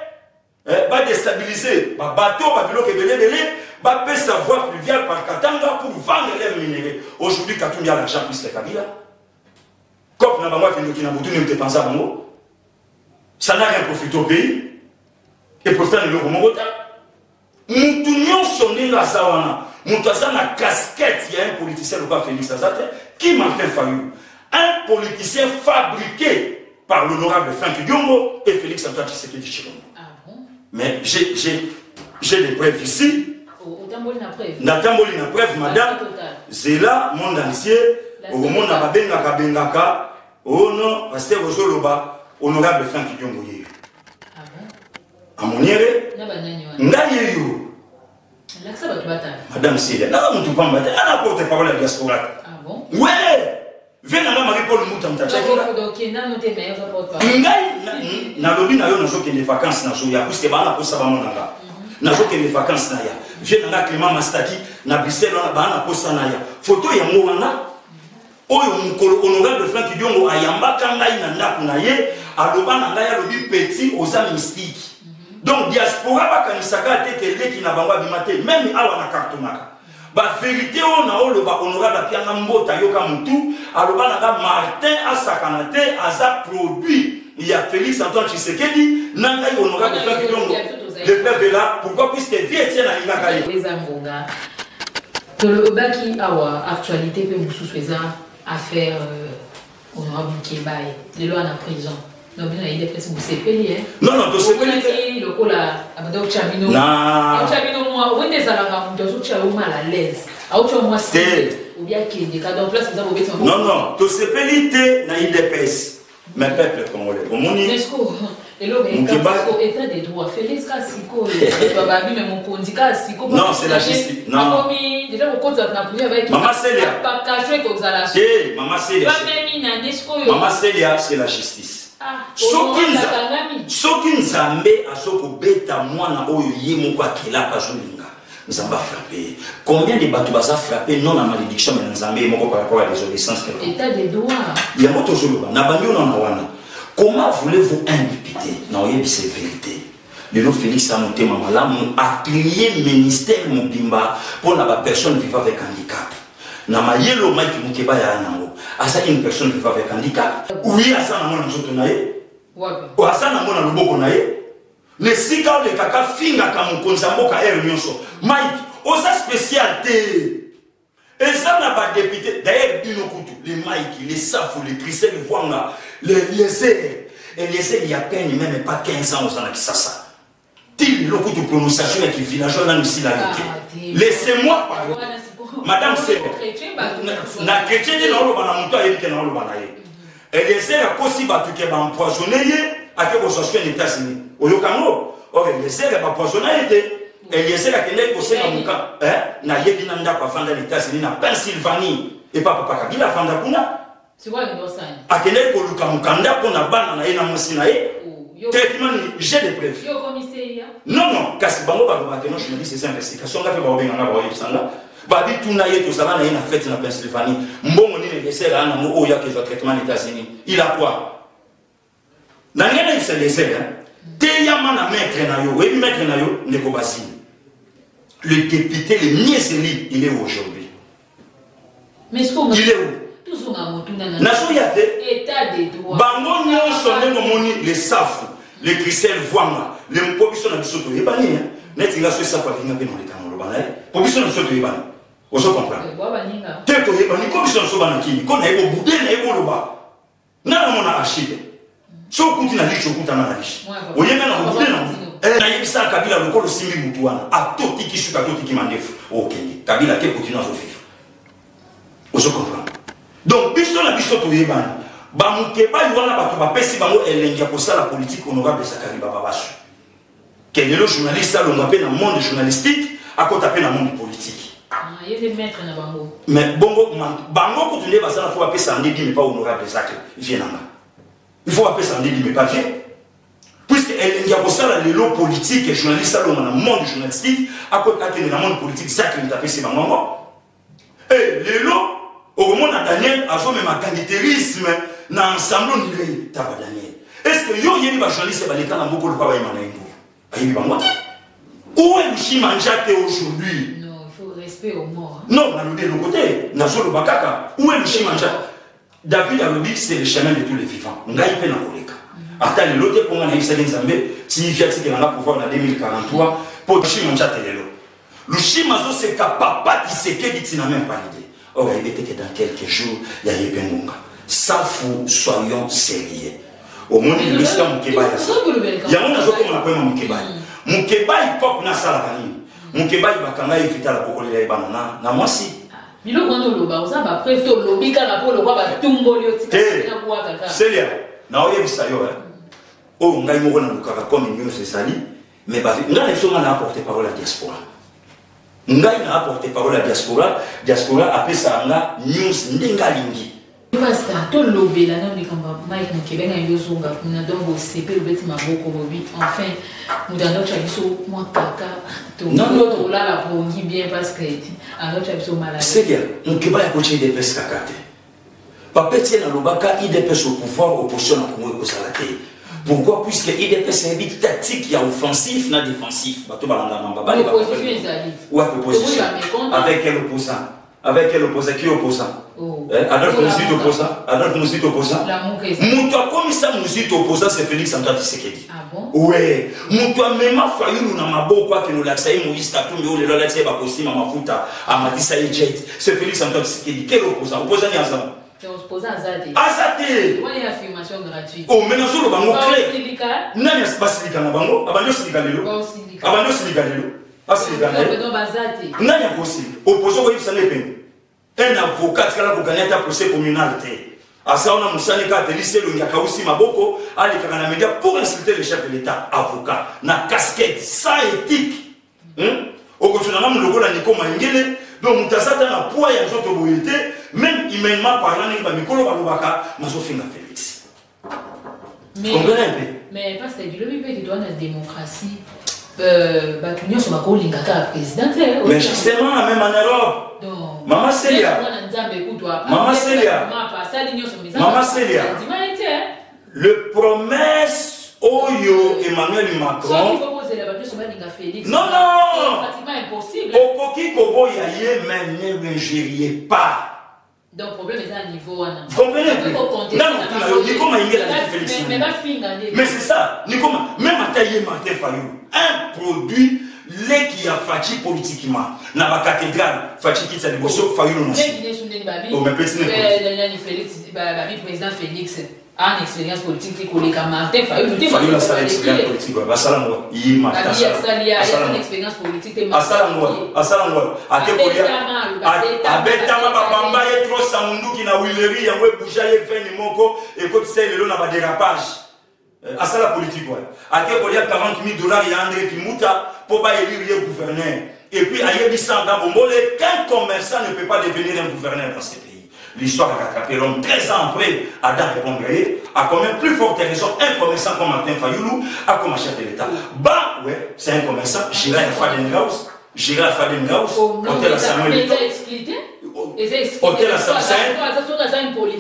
pas déstabiliser les bateaux, les belé, pas faire sa voie fluviale par Katanga pour vendre les minéraux. Aujourd'hui, Katumbi a l'argent plus que Kabila. Comme on a qui n'a pas pensé à Bango, ça n'a rien profité au pays. Et pourtant, le Romogota. Nous tournions sonner la Sawana. Moutaza na casquette, il y a un politicien, le roi Félix Azate, qui m'a fait fallu. Un politicien fabriqué par l'honorable Franck Diongo et Félix Antoine Tshisekedi Tshilombo. Ah bon? Mais j'ai des preuves ici. Natamboli na preuve, madame. Zela, monde entier, au monde na babengaka bengaka, oh non, pasteur Ozoloba, honorable Franck Diongo. Ah bon? Amoniere, Ngayeyo. Madame Célia, non, tu pas battre. Elle a porté parole à la diaspora. Ah bon? Ouais! Viens à Marie-Paul Moutamta. Donc, il y a noté meilleur porte-parole. Na lobby na yo na joke des vacances na joya puisque ba na posa ba monanga. Na joke des vacances na ya. Viens na Clément Mastaki na Bruxelles ba na posa na ya. Photo ya mwana. Oyo mukolo honorable Franck Diongo ayambaka ngai na ndaku na ye, aloba na ngai alobi petit aux âmes mystiques. Donc, diaspora, bakanisaka teke leki na bangwa bimate, même awa na kartonaka. Ba vérité on a honorable pianga mbota yoka mutu, aloba na Martin Asakanate, aza produit. Il y a Félix Antoine Tshisekedi, nanga honorable Franck Diongo. Le peuple est là, pourquoi? Puisque vie tient à l'ingakaye. Les Ambonga. Le baki awa actualité peut vous souhaiter affaire honorable Kibaye, les lois en prison. Non, il est presque Boussepeli. Non, non, Boussepeli. Le coup là, Abdo Chamino. Non. Chamino, moi, où est-ce que tu as mal à l'aise? À où moi, c'est. Ou bien qu'il y a des cas place, vous avez oublié son. Non, non, Boussepeli, n'a eu des pèses. Mais peuple congolais. Au monde. Nesco. Et là, état des droits. Félix Kassiko. Bababi, mais mon condi Kassiko. Non, c'est la justice. Non. Déjà, mon compte, ça n'a plus avec. Maman Célia. Pas caché que vous allez acheter. Eh, Maman Célia. Maman Célia, c'est la justice. Soki Nzambe azoko beta mwana oyo ye moko akela pazolinga Nzamba frappé. Combien de bateaux baza frappé non la malédiction mais Nzambe moko par rapport à la désobéissance. État des droits. Il y a moto zoloba na banyo na wana. Comment voulez-vous un député na oyebi c'est vérité. Le Félix a monté mamalamu a créé ministère mobimba pour la personne vivant avec handicap. Na mayelo maiki mukeba ya nango. Asa une personne vivant avec handicap. Oui, asa na mona nzoto na ye. Ou asa na mona loboko na ye. Le sika le kaka finga ka mukonza mboka er nyonso. Mike, osa spécialité. Et ça n'a pas député. D'ailleurs, les Mike, les Safou, les Christelle, les Wanga, les Liesé. Et Liesé, il y a peine, même pas 15 ans, on s'en a qui ça. Til, le coup de prononciation avec les villageois, là, aussi, là, laissez-moi parler. Madame, c'est. Na chrétien, il y a un peu de et Liesé, a aussi battu qui est empoisonné, à que vous soyez aux États-Unis. Au Yokano, Liesé, il a empoisonné, et Liesé, a tenu au Sénat, na Yébinanda, pour faire les États-Unis, na Pennsylvanie, et pas Papa Kabila, Fanda Kuna. C'est quoi le dossier? A tenu pour le Kamukanda, pour la banane, na Mosinae. Traitement, j'ai des preuves. Yo commissaire. Non, non, kasi bango ba maintenant je me dis ces investigations là que ba benga ba yebsanga. Ba bi tunaye to sala na ina fête na Pennsylvanie. Mbongo ni les sera na mo oya que le traitement aux États-Unis. Il a quoi? Na ngena il se laisser hein. Te yama na maître na yo, oui maître na yo Ndeko Basile. Le député le Nieseli, il est où aujourd'hui? Mais ce qu'on il est où? Naso yate état de droit. Bango nyon sonne no moni les Safou, les Christelle Wanga, les population na bisoto yebani hein. Net nga so Safou kinga pe no le kanolo bana. Population na bisoto yebani. Oso comprendre. Te to yebani population so bana kini, ko na ebo budé na ebo loba. Na mona archive. So kuti na licho kuta na licho. Oyeka na budé na. Na yebisa Kabila lokolo simbi mutu wana. Atoti kisuka toti kimandefu. OK. Kabila ke continue à vivre. Oso comprendre. Donc, biso na biso to yebani. Ba mukeba ywana ba to ba pesi bango elengi ko sala politique honorable Zakari Baba Basu. Quel est le journaliste ça l'on appelle dans le monde journalistique à côté appelle dans le monde politique. Ah, il est maître na bango. Mais bongo bango continuer parce qu'il faut appeler ça en débit mais pas honorable Zakari. Viens là. Il faut appeler ça en débit mais pas viens. Puisque elengi ko sala le lot politique et journaliste ça l'on dans le monde journalistique à côté dans le monde politique Zakari tapé c'est bango. Et le lot au moment où Daniel a fait un candidatérisme dans l'ensemble de Taba Daniel. Est-ce que yo yébi ba journaliste ba l'état dans beaucoup le pas yéma na ingo? Ayebi ba moi. Où est Luchimanjate aujourd'hui? Non, il faut respect au mort. Non, na l'autre côté, na zo le bakaka. Où est Luchimanjate? David Alobi c'est le chemin de tous les vivants. Ngai pe na koleka. Ata le lote pour na yisa nzambe, ti fiati ke na pouvoir na 2043 pour Luchimanjate lelo. Luchimazo c'est kapapa ti seke dit na même pas l'idée. Or, il était que dans quelques jours, il y a eu Bengonga. Safou, soyons sérieux. Au monde, il y a Mukeba. Il y a un autre comme on appelle Mukeba. Mukeba, il pop na salabani. Mukeba, il va quand même éviter la pokole de banana. Na moi si. Mais le grand loba, vous avez prévu le lobby quand la polo va tumbo lioti. C'est là. Na oye bisayo. Oh, ngai moko na lukaka comme une c'est sali. Mais bah, ngai so na apporter parole à la diaspora. Ngai na apporté parole à diaspora appelle ça nga news ndengalingi parce que to lobé là non likamba Mike Mukeba nga yozonga kuna dongo CP le beti maboko bobi enfin mudando cha biso moi kaka to non là la pongi bien parce que alors cha biso malade c'est bien Mukeba ya coacher des pes kakate papa tient na lobaka IDPS au pouvoir opposition na kongo ko salate. Pourquoi? Puisque IDPS c'est une tactique qui est offensif, non défensif. Ou opposition. Avec quel opposant? Avec quel opposant? Qui est opposant? Adolphe Mouzit opposant? Adolphe Mouzit opposant? Moutoua comme ça Mouzit opposant c'est Félix Antoine Tshisekedi. Ah bon? Ouais. Moutoua même failli nous n'a mabo quoi que nous l'accès Moïse Katumbi ou le l'accès ba costume à mafuta à Matissa Jet. C'est Félix Antoine Tshisekedi. Quel opposant? Opposant ni ensemble. Opposant à Zate. Azate. Moi il y a affirmation gratuite. Oh mais nous le bango clé. Nani pas silika na bango? Abanyo silika lelo. Abanyo silika lelo. Asilika na. Nani a possible? Opposant ko yibisa nepe. Un avocat qui a gagné un procès communal. À ça, on a moussani ka telise le nyaka aussi maboko ali kana média pour insulter le chef de l'État, avocat, na casquette, sans éthique. Au continent na logo la Nico Mangele, donc mutasata na poids ya zoto boyete, même humainement parlant ni ba mikolo ba lobaka na zo finga Félix. Mais parce que le but qui doit la démocratie Batunyo sur ma colline présidentielle. Mais justement, même en Europe. Maman Célia. Maman Célia. Maman Célia. Le promesse Oyo Emmanuel Macron. Non, non. Au Koki Kobo Yaye, même ne gériez pas. Donc, le problème est à un niveau. Vous comprenez? Non, mais c'est ça. Même à tailler Martin Fayou. Un produit les qui a Fachi politiquement dans la cathédrale Fachi qui s'est débossé Fayulu non oh mais petit président Félix a une expérience politique qui collé comme Martin Fayulu Fayulu a une expérience politique bah ça là moi il m'a ça il y a une expérience politique à ça là moi à que pour à Betama Bamba est trop samundu qui na Willery ya we bouger et faire ni moko et que c'est le na ba dérapage à ça la politique ouais à que pour 40 000 $ il y a André Kimuta pour pas élire le gouverneur et puis à Yebissa Ndabombole qu'un commerçant ne peut pas devenir un gouverneur dans ce pays. L'histoire a rattrapé l'homme 13 ans après Adam Répondré a quand même plus forte raison un commerçant comme Martin Fayulu a comme chef de l'État. Bah ouais c'est un commerçant Gérard Fadengaus hôtel à Samuel hôtel à Samuel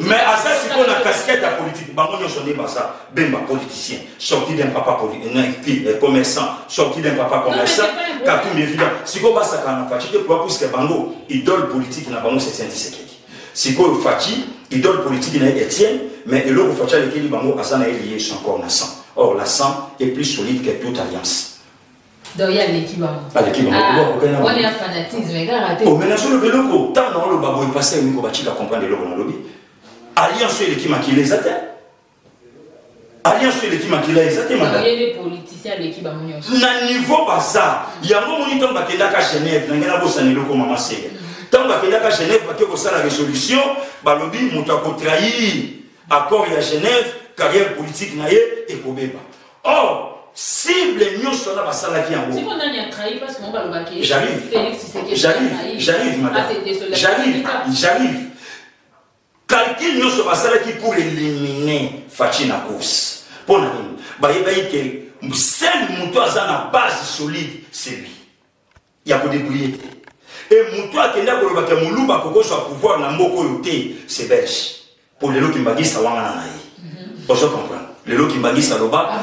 mais à ça c'est qu'on a casquette à politique bah on sonné bah ça ben politicien sorti d'un papa politique commerçant sorti d'un papa commerçant Katum évident si qu'on passe à Kana Fachi pour plus que bango idole politique na bango c'est Tshisekedi si qu'on Fachi idole politique na Etienne mais et l'autre Fachi avec qui bango asana est lié son corps na sang or la sang est plus solide que toute alliance. Donc il y a l'équipe. On est un fanatisme, regardez. Oh, mais dans le vélo, tant dans le babo est passé, il faut que comprendre le lobby. Alliance l'équipe qui les atteint. Alliance l'équipe qui les atteint, madame. Il y a des politiciens l'équipe à Mounion. Na niveau pas ça. Il y a un moment où il y a un Genève, il y a un boss à Nilo Maman Sega. Tant qu'il y a un Genève, parce que ça la résolution, bah lobby moutako trahi accord à Genève, carrière politique naïe et Kobeba. Or cible nous sur la basala qui en haut. Si on a trahi parce qu'on va le baquer. J'arrive, madame. J'arrive. Calcul nous sur la basala qui pour éliminer Fatina course. Pour nous, bah il va y que seul mouton à la base solide, c'est lui. Il y a pas de débrouiller. Et mouton qui n'a pas le baquer mouluba koko soit pouvoir na mboko yote, c'est belge. Pour les lots qui m'bagis ça wanga na naï. Vous comprenez? Les lots qui m'bagis ça loba.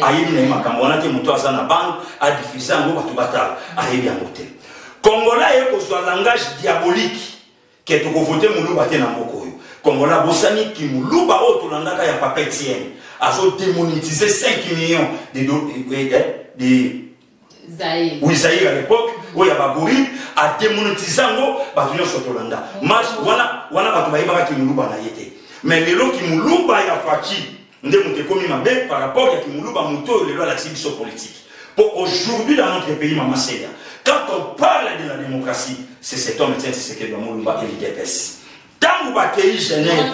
Aïe na makambo na te mouton à la bande a diffusé un mot batu batal. Aïe bien moté. Congolais est que soit langage diabolique qui est to voter mouluba te na mboko yo. Congolais bosani qui mouluba auto landaka ya papa Etienne. Azo démonétiser 5 millions de Zaïre. Oui, Zaïre à l'époque, où il y a Bagori, a démonétisé en Batunion Sotolanda. Match, voilà, Batoubaïba qui moulouba na yete. Mais les lots qui moulouba ya Fachi, nous avons commis ma bête par rapport à qui moulouba mouto les lois de l'activité politique. Pour aujourd'hui dans notre pays, Maman Sédia, quand on parle de la démocratie, c'est cet homme qui c'est que moulouba et l'IDPS. Tant que Bakei Genève.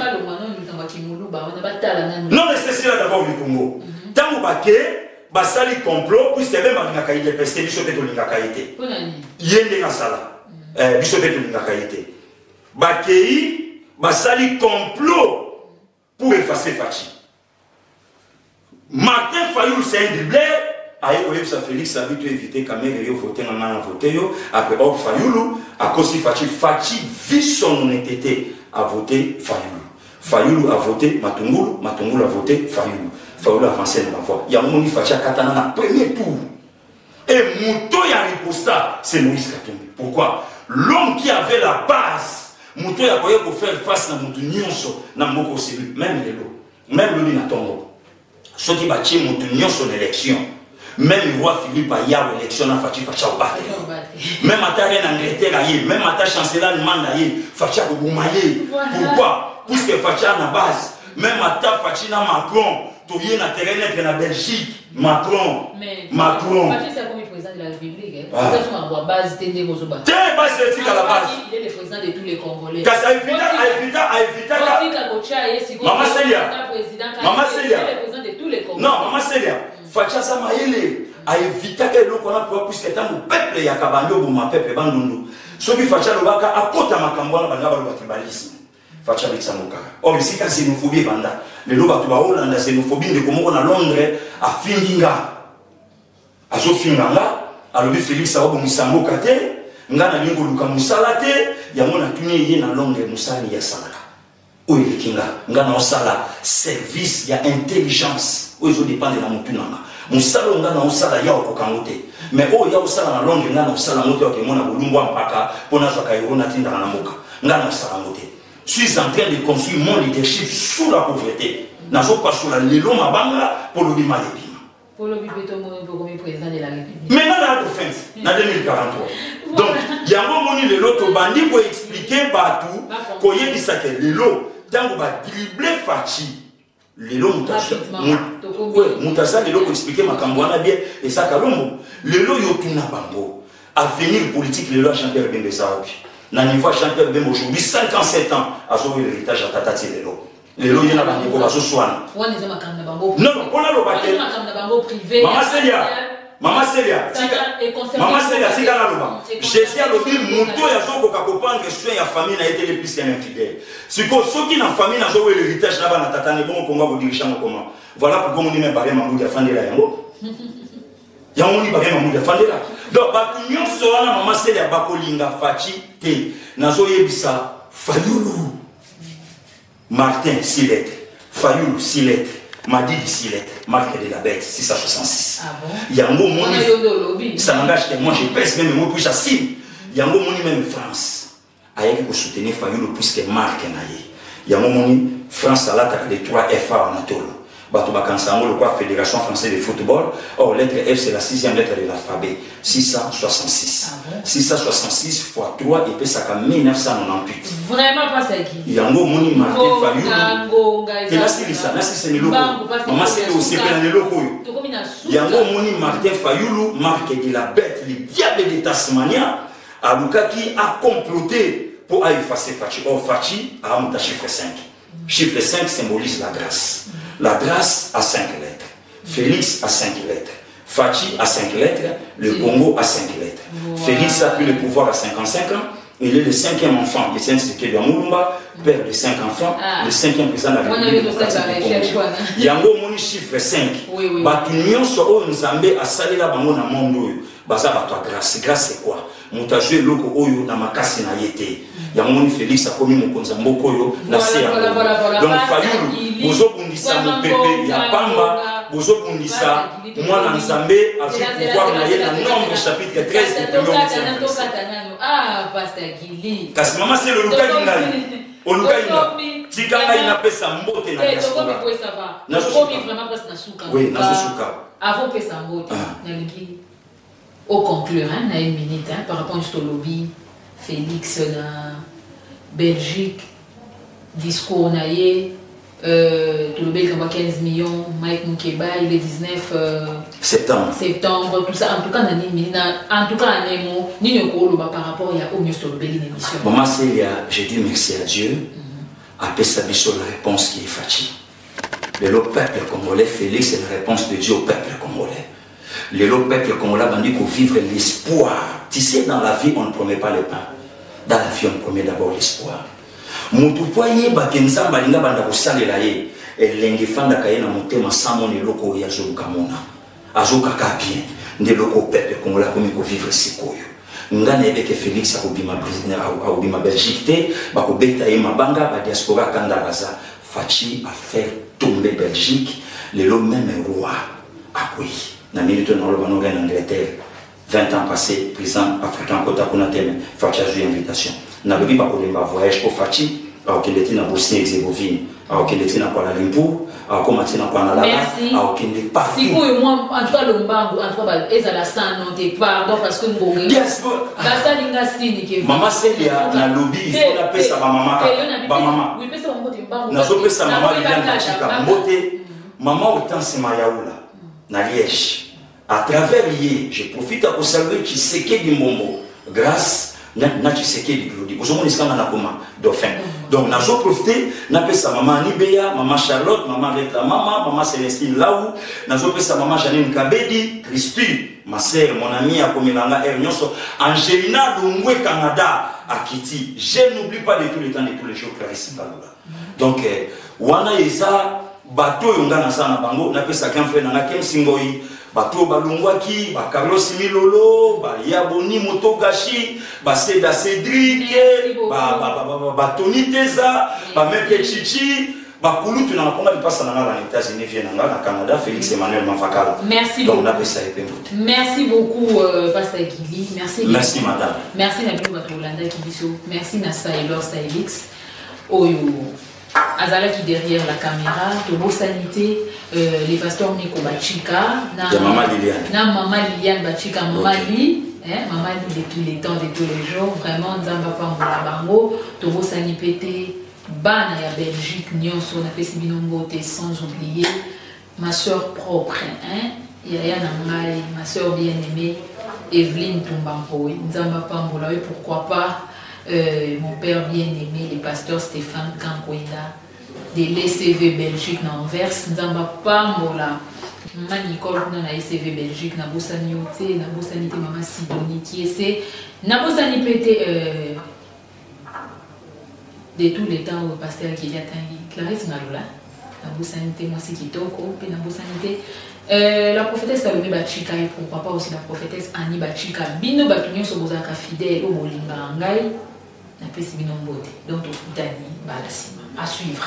Non, mais c'est cela d'abord du Congo. Tant que Bakei, basali complot puisque même dans le PST biso peto linga kaité yende na sala biso peto linga kaité bakei basali complot pour effacer Fachi. Martin Fayulu c'est un dribbleur aïe oye ça Félix a vite éviter caméra yo voter na voter yo après or Fayulu à cause Fachi vit son honnêteté à voter Fayulu a voté Matungulu a voté Fayulu. Fayulu a avancé dans la voie. Il y a un moment où il fallait Katana dans le premier tour. Et Mouto y a riposté, c'est Moïse Katumbi. Pourquoi? L'homme qui avait la base, Mouto y a voulu faire face à Mouto Nyonso, dans Moko Sébu, même les lots, même le Linatongo. Ceux qui battent Mouto Nyonso en élection, même le roi Philippe a eu l'élection dans Fachi Facha au Baté. Même à ta reine Angleterre, même à ta chancelier allemande, Facha au Boumaye. Pourquoi? Puisque Facha a la base, même à ta Fachi dans Macron. Tu es dans le terrain de Belgique, Macron. Fachi c'est comme le président de la République. C'est son base, il est le président de tous les Congolais. Maman Célia. Non, Maman Célia. Fachi Samaïle a évité que l'on a pu puisque tant le peuple y a Kabando pour ma peuple Bandundu. Ce qui Fachi Lobaka a porté ma Kambola Banga le tribalisme. Facha Bitsamoka. Or ici quand xénophobie banda, les loba tu baola la xénophobie de comme on a Londres à Finginga. A zo Finganga, a lobi Félix a obo musambo kate, ngana lingo luka musalate, ya mona tuni yé na Londres musali ya salaka. O ile kinga, ngana osala service ya intelligence. O zo dépend de la mutunanga. Musalo ngana osala ya okokangote. Mais o ya osala na Londres ngana osala moto ya kemona bulumbu mpaka pona zo kairona tinda na moka. Ngana osala mote. Je suis en train de construire mon leadership sous la pauvreté. N'a pas sur la lélo mabanga pour le bima de bima. Pour le président de la République. Maintenant, dans la défense, en 2043. Donc, il y a un moment où l'autre bandit pour expliquer partout qu'il y a des sacs. L'élo, tant qu'on va dribbler Fachi, l'élo, Moutassa, l'élo pour expliquer ma cambouana bien et ça, Kalombo. L'élo, il y a tout na bango. Avenir politique, l'élo a chanté bien de ça. Dans le niveau chanté bien aujourd'hui, 57 ans, à sauver l'héritage à Tatati l'élo. Les lois, il y a un peu de soin. Non, non, on a le paquet. Maman Célia, c'est dans le Jésus a dit, Mouto, il y a son coca comprendre que soin, la famille n'a été le plus qu'un infidèle. C'est que ceux qui dans la famille n'ont pas eu l'héritage là-bas, dans Tatane, bon, pour moi, vous dirigez comment. Voilà pourquoi on dit même barré Mamou de Fandela. Il y a un monde barré Mamou de Fandela. Donc, nous sommes là, Maman Célia, Bakolinga, Fachi, Té, Nazoye Bissa, Fayoulou. Martin, 6 lettres. Fayoulou, 6 lettres. Madidi, 6 lettres. Marc de la bête, 666. Ah bon? Il y a un mot, ça m'engage que moi je pèse même moi, puis j'assime. Il y a un mot, même France. Aïe, pour soutenir Fayoulou, puisque Marc naïe. Il y a un mot, France à l'attaque des 3 FA en Anatole. La Fédération française de football. Or, lettre F, c'est la 6e lettre de l'alphabet. 666. Ah bon? 666 x 3 et puis ça fait 1998. Vraiment pas ça qui. Il y a un mot, Martin Fayoulou. Et là, c'est ça. Là, c'est le logo. Maman, c'est aussi le logo. Il y a un mot, Martin Fayoulou, marque de la bête, le diable de Tasmania, à Lukaki a comploté pour effacer Fachi. Or, Fachi a monté chiffre 5. Chiffre 5 symbolise la grâce. La grâce a 5 lettres. Félix a 5 lettres. Fachi a 5 lettres. Le Congo a 5 lettres. Wow. Félix a pris le pouvoir à 55 ans. Il est le 5e enfant de Saint-Séké de Moulumba, père de 5 enfants, le 5e président de la République. Il y a un mot chiffre 5. Batunion so Nzambe a salé la bango na monde. Baza batwa grâce. Grâce c'est quoi? Montajoué loko oyo na makasi na yete. Il y a un mot Félix a commis mon konzamboko yo na sea. Donc Fayoulou, bozo bundisa mon pépé, il y a Pamba, bozo bundisa, moi na Nzambe a vu pouvoir na yé na nombre chapitre 13 de Ah, Pasteur Gili. Parce que maman c'est le Luka Yingai. Au Luka Yingai. Si quand il n'a pas sa mbote na diaspora. Na vraiment presque na souka. Oui, na souka. Avant que sa mbote, au conclure, hein, na une minute, hein, par rapport à ce lobby, Félix na Belgique, discours naïe. Tout le béc 15 millions, Mike Moukeba, il est 19 septembre, tout ça. En tout cas, par rapport à au mieux sur le béc l'émission. Maman Célia, j'ai dit merci à Dieu. Après ça, sur la réponse qui est Fachi. Le peuple congolais, Félix, c'est la réponse de Dieu au peuple congolais. Le peuple congolais a dit pour vivre l'espoir. Tu sais, dans la vie, on ne promet pas le pain. Dans la vie, on promet d'abord l'espoir. Mutu poye bakenza balinga banda kosalela ye elenge fanda kayena motema samone loko ya zokamona azoka kapien nde loko pepe kongola komi ko vivre sikoyo ngana ebeke Félix akobima président akobima Belgique te bakobeta ye mabanga ba diaspora kanda baza Fachi a fait tomber Belgique le même roi akui na minute na lo banonga en Angleterre 20 ans passés président africain kota kuna teme Fachi a eu invitation na lobi bakolemba voyage pour Fachi alors qu'il était dans Bosnie-Herzégovine, alors qu'il était dans Kuala Lumpur, alors qu'il était dans Kuala Lumpur, alors qu'il est partout. Si pour moi, en tout cas, le mbango, en tout cas, ils ont la sang, non, t'es pardon parce que nous maman Célia, dans le lobby, il faut l'appeler sa maman. Maman. Oui, mais ça, on n'a pas sa maman, il vient de Chika. Maman, autant c'est Mayaoula, dans Liège. À travers Liège, je profite à vous saluer qui sait qui du Momo, grâce na Tshisekedi du Glodi. Vous avez dit dauphin. Donc, nous avons profité, nous avons sa maman Nibéa, maman Charlotte, maman Rita Mama, maman Célestine Laou, nous avons sa maman Janine Kabedi, Christy, ma sœur, mon amie, à Komilanga Ernyoso, Angelina Lungwe Canada, à Kiti. Je n'oublie pas de tous les temps, de tous les jours, Clarisse Baloula. Donc, Wana Eza, bateau Yongana Sana Bango, nous avons sa frère Nanga Kem Singoi. Bato balungwaki, ba Carlos Milolo, ba Yaboni Motogashi, ba Seda Cédric, ba Tony Teza, ba Meke Chichi, ba Kulu na konga di passa na États-Unis viennent na Canada, Félix Emmanuel Mafakala. Merci donc beaucoup. On a ça merci beaucoup Pasteur Gili, merci. Merci madame. Merci Nabi Bato Holanda Kibiso, merci Nasa Elor Saïlix. Oyo Azala qui derrière la caméra, Tobo Sanité, les pasteurs Miko Bachika, Maman Liliane. Maman Liliane Bachika, Maman Okay. Li, Maman Li de tous les temps, de tous les jours, vraiment, Nzamba Pambola Bango, Tobo Sanipete, Bana ya Belgique, Nyonso, na pesi binombote, sans oublier ma soeur propre, Yaya Nangai, ma soeur bien-aimée, Evelyne Tumbampoy, Nzamba Pambola, et pourquoi pas mon père bien-aimé, le pasteur Stéphane Kankwenda, de l'ECV Belgique dans Anvers, Nzamba Pambola, Maman Nicole dans la ECV Belgique, na Bosani Ote, na Bosani Maman Sidonie Kiese, na Bosani Pété, de tous les temps, au pasteur qui est atteint, Clarisse Maloula, na Bosani moi c'est Kitoko, puis na Bosani la prophétesse Salomé Bachika et pourquoi pas aussi la prophétesse Annie Bachika, Bino Batunyo Sobozaka fidèle au Molimba Ngai, na Pesi Bino Mbote, donc au Dani Balasima. À suivre.